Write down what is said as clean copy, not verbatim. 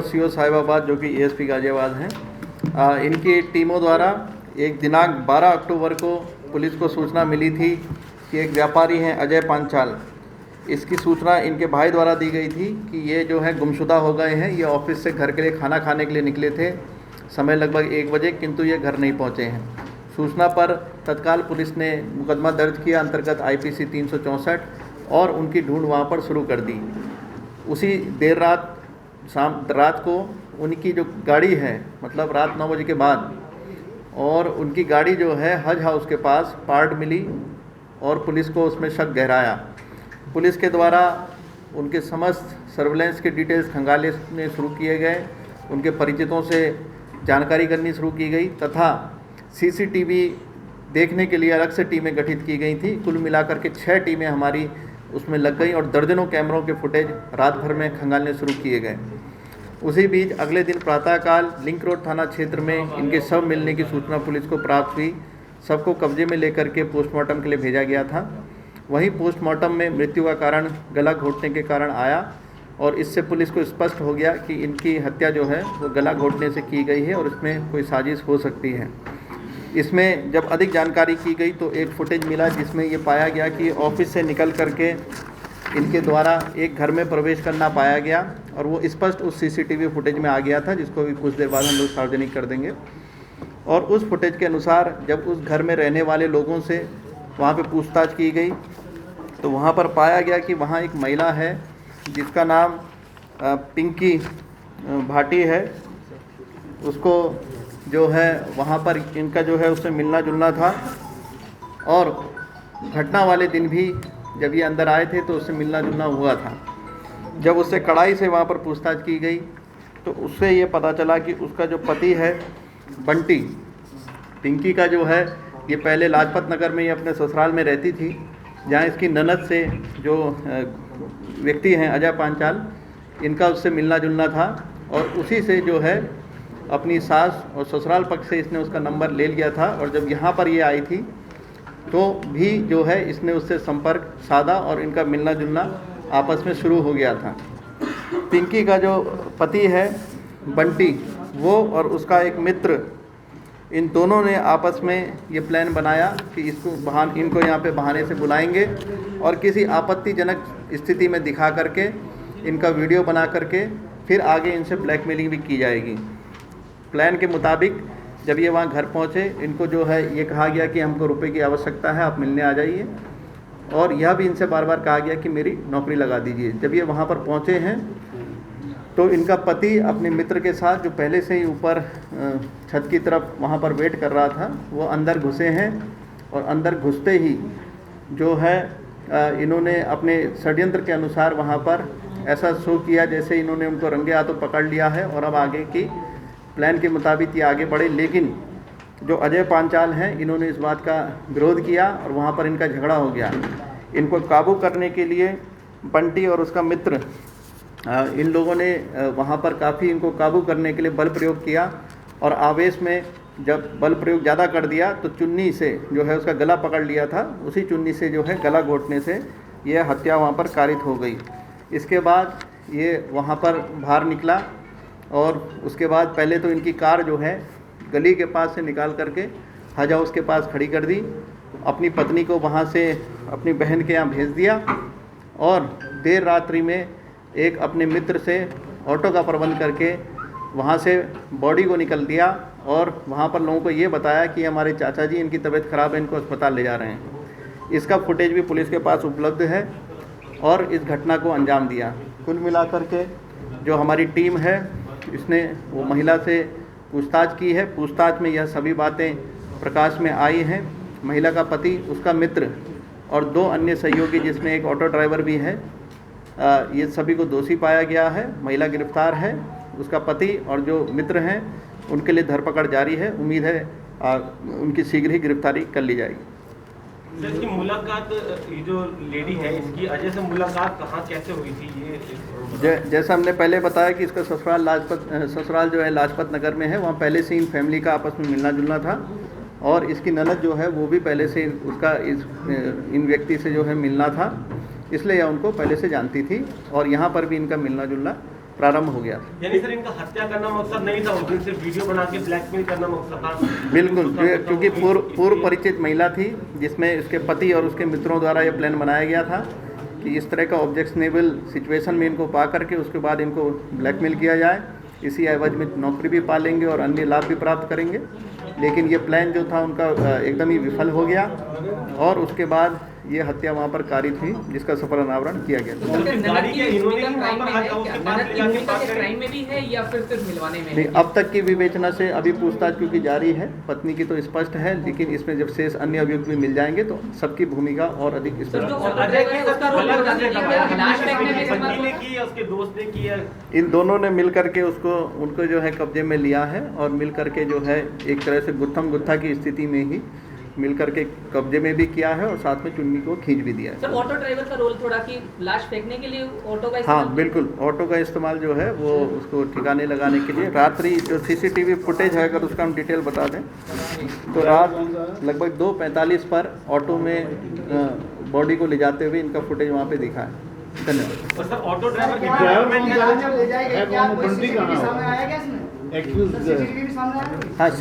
CO Sahibabad जो कि ASP Ghaziabad हैं, इनकी टीमों द्वारा एक दिनांक 12 अक्टूबर को पुलिस को सूचना मिली थी कि एक व्यापारी हैं अजय पांचाल, इसकी सूचना इनके भाई द्वारा दी गई थी कि ये जो है गुमशुदा हो गए हैं। ये ऑफिस से घर के लिए खाना खाने के लिए निकले थे, समय लगभग 1 बजे, किंतु ये घर नहीं पहुंचे हैं। सूचना पर तत्काल पुलिस ने मुकदमा दर्ज किया अंतर्गत आईपीसी 364 और उनकी ढूंढ वहां पर शुरू कर दी। उसी देर रात को उनकी जो गाड़ी है, मतलब रात 9 बजे के बाद, और उनकी गाड़ी जो है हज हाउस के पास पार्ट मिली और पुलिस को उसमें शक गहराया। पुलिस के द्वारा उनके समस्त सर्विलेंस के डिटेल्स खंगालने शुरू किए गए, उनके परिचितों से जानकारी करनी शुरू की गई तथा सीसीटीवी देखने के लिए अलग से टीमें गठित की गई थी। कुल मिलाकर के 6 टीमें हमारी उसमें लग गई और दर्जनों कैमरों के फुटेज रात भर में खंगालने शुरू किए गए। उसी बीच अगले दिन प्रातःकाल लिंक रोड थाना क्षेत्र में इनके शव मिलने की सूचना पुलिस को प्राप्त हुई। शव को कब्जे में लेकर के पोस्टमार्टम के लिए भेजा गया था। वहीं पोस्टमार्टम में मृत्यु का कारण गला घोटने के कारण आया और इससे पुलिस को स्पष्ट हो गया कि इनकी हत्या जो है वो गला घोटने से की गई है और इसमें कोई साजिश हो सकती है। इसमें जब अधिक जानकारी की गई तो एक फुटेज मिला जिसमें ये पाया गया कि ऑफिस से निकल करके इनके द्वारा एक घर में प्रवेश करना पाया गया और वो स्पष्ट उस सीसीटीवी फुटेज में आ गया था, जिसको भी कुछ देर बाद हम लोग सार्वजनिक कर देंगे। और उस फुटेज के अनुसार जब उस घर में रहने वाले लोगों से वहाँ पे पूछताछ की गई तो वहाँ पर पाया गया कि वहाँ एक महिला है जिसका नाम पिंकी भाटी है। उसको जो है वहाँ पर इनका जो है उससे मिलना जुलना था और घटना वाले दिन भी जब ये अंदर आए थे तो उससे मिलना जुलना हुआ था। जब उससे कड़ाई से वहाँ पर पूछताछ की गई तो उससे ये पता चला कि उसका जो पति है बंटी, पिंकी का जो है ये पहले लाजपत नगर में ये अपने ससुराल में रहती थी, जहाँ इसकी ननद से जो व्यक्ति हैं अजय पांचाल, इनका उससे मिलना जुलना था और उसी से जो है अपनी सास और ससुराल पक्ष से इसने उसका नंबर ले लिया था। और जब यहाँ पर ये आई थी तो भी जो है इसने उससे संपर्क साधा और इनका मिलना जुलना आपस में शुरू हो गया था। पिंकी का जो पति है बंटी, वो और उसका एक मित्र, इन दोनों ने आपस में ये प्लान बनाया कि इनको यहाँ पे बहाने से बुलाएंगे और किसी आपत्तिजनक स्थिति में दिखा करके इनका वीडियो बना करके फिर आगे इनसे ब्लैकमेलिंग भी की जाएगी। प्लान के मुताबिक जब ये वहाँ घर पहुँचे, इनको जो है ये कहा गया कि हमको रुपए की आवश्यकता है, आप मिलने आ जाइए, और यह भी इनसे बार बार कहा गया कि मेरी नौकरी लगा दीजिए। जब ये वहाँ पर पहुँचे हैं तो इनका पति अपने मित्र के साथ, जो पहले से ही ऊपर छत की तरफ वहाँ पर वेट कर रहा था, वो अंदर घुसे हैं और अंदर घुसते ही जो है इन्होंने अपने षड्यंत्र के अनुसार वहाँ पर ऐसा शो किया जैसे इन्होंने उनको रंगे हाथों पकड़ लिया है और अब आगे की प्लान के मुताबिक ये आगे बढ़े। लेकिन जो अजय पांचाल हैं, इन्होंने इस बात का विरोध किया और वहाँ पर इनका झगड़ा हो गया। इनको काबू करने के लिए बंटी और उसका मित्र, इन लोगों ने वहाँ पर काफ़ी इनको काबू करने के लिए बल प्रयोग किया और आवेश में जब बल प्रयोग ज़्यादा कर दिया तो चुन्नी से जो है उसका गला पकड़ लिया था। उसी चुन्नी से जो है गला घोटने से यह हत्या वहाँ पर कारित हो गई। इसके बाद ये वहाँ पर बाहर निकला और उसके बाद पहले तो इनकी कार जो है गली के पास से निकाल करके हज हाउस के पास खड़ी कर दी, अपनी पत्नी को वहाँ से अपनी बहन के यहाँ भेज दिया और देर रात्रि में एक अपने मित्र से ऑटो का प्रबंध करके वहाँ से बॉडी को निकल दिया और वहाँ पर लोगों को ये बताया कि हमारे चाचा जी, इनकी तबीयत ख़राब है, इनको अस्पताल ले जा रहे हैं। इसका फुटेज भी पुलिस के पास उपलब्ध है और इस घटना को अंजाम दिया। कुल मिलाकर के जो हमारी टीम है इसने वो महिला से पूछताछ की है। पूछताछ में यह सभी बातें प्रकाश में आई हैं। महिला का पति, उसका मित्र और 2 अन्य सहयोगी जिसमें एक ऑटो ड्राइवर भी है, ये सभी को दोषी पाया गया है। महिला गिरफ्तार है, उसका पति और जो मित्र हैं उनके लिए धरपकड़ जारी है। उम्मीद है उनकी शीघ्र ही गिरफ्तारी कर ली जाएगी। सर, इसकी मुलाकात, ये जो लेडी है इसकी अजय से मुलाकात कहाँ कैसे हुई थी? ये जैसा हमने पहले बताया कि इसका ससुराल जो है लाजपत नगर में है। वहाँ पहले से इन फैमिली का आपस में मिलना जुलना था और इसकी ननद जो है वो भी पहले से उसका इन व्यक्ति से जो है मिलना था, इसलिए यह उनको पहले से जानती थी और यहाँ पर भी इनका मिलना जुलना प्रारंभ हो गया था। यानी सर इनका हत्या करना मकसद नहीं था, उस दिन सिर्फ वीडियो बना के ब्लैकमेल करना मकसद था। बिल्कुल, क्योंकि पूर्व परिचित महिला थी जिसमें इसके पति और उसके मित्रों द्वारा ये प्लान बनाया गया था कि इस तरह का ऑब्जेक्शनेबल सिचुएशन में इनको पा करके उसके बाद इनको ब्लैकमेल किया जाए, इसी एवज में नौकरी भी पालेंगे और अन्य लाभ भी प्राप्त करेंगे। लेकिन ये प्लान जो था उनका एकदम ही विफल हो गया और उसके बाद ये हत्या वहाँ पर कारित हुई, जिसका सफल अनावरण किया गया। क्राइम में भी है या फिर सिर्फ मिलवाने में? नहीं, अब तक की विवेचना से अभी पूछताछ क्योंकि जारी है, पत्नी की तो स्पष्ट है, लेकिन इसमें जब शेष अन्य अभियुक्त भी मिल जाएंगे तो सबकी भूमिका और अधिक स्पष्ट। इन दोनों ने मिल करके उनको जो है कब्जे में लिया है और मिल करके जो है एक तरह से गुत्थम गुत्था की स्थिति में ही मिल करके कब्जे में भी किया है और साथ में चुन्नी को खींच भी दिया है। सर ऑटो ड्राइवर का रोल थोड़ा कि लाश फेंकने के लिए ऑटो का हाँ बिल्कुल, ऑटो का इस्तेमाल जो है वो उसको ठिकाने लगाने के लिए। रात्रि जो सीसीटीवी फुटेज है अगर उसका हम डिटेल बता दें तो रात लगभग 2:45 पर ऑटो में बॉडी को ले जाते हुए इनका फुटेज वहाँ पे दिखा है। धन्यवाद। और सर ऑटो ड्राइवर की ले जाएगा क्या? कोई सीसीटीवी सामने आया क्या इसमें? हाँ